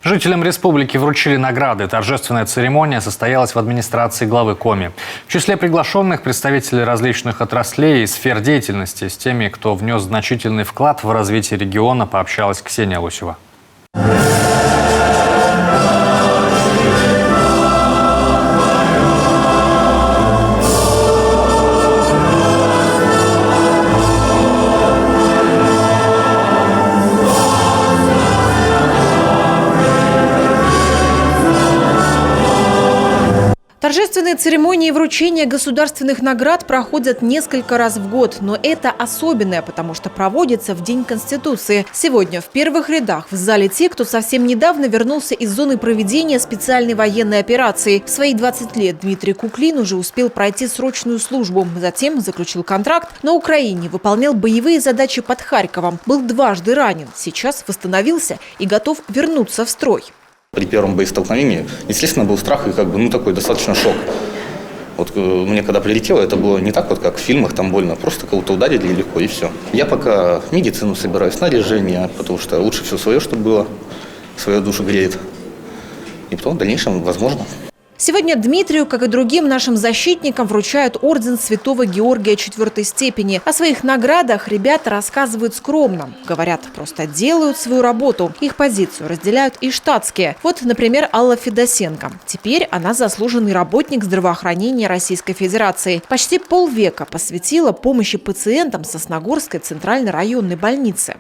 Жителям республики вручили награды. Торжественная церемония состоялась в администрации главы Коми. В числе приглашенных представители различных отраслей и сфер деятельности. С теми, кто внес значительный вклад в развитие региона, пообщалась Ксения Лосева. Торжественные церемонии вручения государственных наград проходят несколько раз в год. Но это особенное, потому что проводится в День Конституции. Сегодня в первых рядах в зале те, кто совсем недавно вернулся из зоны проведения специальной военной операции. В свои 20 лет Дмитрий Куклин уже успел пройти срочную службу. Затем заключил контракт на Украине, выполнял боевые задачи под Харьковом. Был дважды ранен. Сейчас восстановился и готов вернуться в строй. При первом боестолкновении, естественно, был страх и такой достаточно шок. Вот мне когда прилетело, это было не так, как в фильмах, там больно, просто кого-то ударили и легко, и все. Я пока медицину собираю, снаряжение, потому что лучше все свое, чтобы было, свою душу греет. И потом в дальнейшем возможно. Сегодня Дмитрию, как и другим нашим защитникам, вручают орден Святого Георгия 4-й степени. О своих наградах ребята рассказывают скромно. Говорят, просто делают свою работу. Их позицию разделяют и штатские. Вот, например, Алла Федосенко. Теперь она заслуженный работник здравоохранения Российской Федерации. Почти полвека посвятила помощи пациентам Сосногорской центральной районной больницы.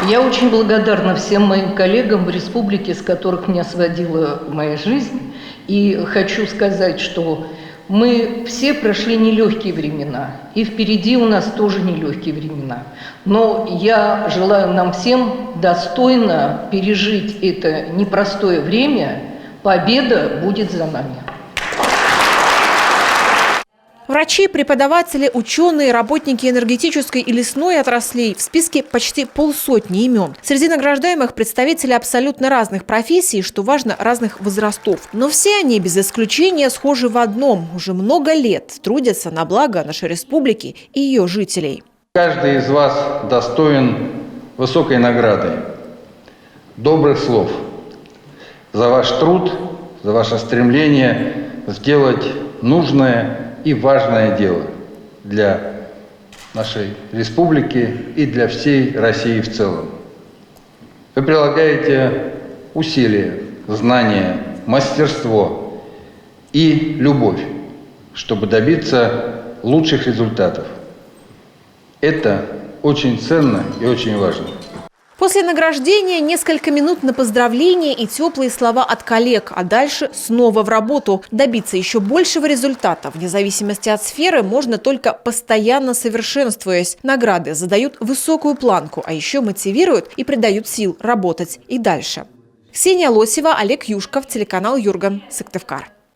Я очень благодарна всем моим коллегам в республике, с которых меня сводила моя жизнь. И хочу сказать, что мы все прошли нелегкие времена. И впереди у нас тоже нелегкие времена. Но я желаю нам всем достойно пережить это непростое время. Победа будет за нами. Врачи, преподаватели, ученые, работники энергетической и лесной отраслей. В списке почти полсотни имен. Среди награждаемых представители абсолютно разных профессий, что важно, разных возрастов. Но все они, без исключения, схожи в одном. Уже много лет трудятся на благо нашей республики и ее жителей. Каждый из вас достоин высокой награды, добрых слов за ваш труд, за ваше стремление сделать нужное и важное дело для нашей республики и для всей России в целом. Вы прилагаете усилия, знания, мастерство и любовь, чтобы добиться лучших результатов. Это очень ценно и очень важно. После награждения несколько минут на поздравления и теплые слова от коллег, а дальше снова в работу. Добиться еще большего результата, вне зависимости от сферы, можно только постоянно совершенствуясь. Награды задают высокую планку, а еще мотивируют и придают сил работать и дальше. Ксения Лосева, Олег Юшков, телеканал Юрган, Сыктывкар.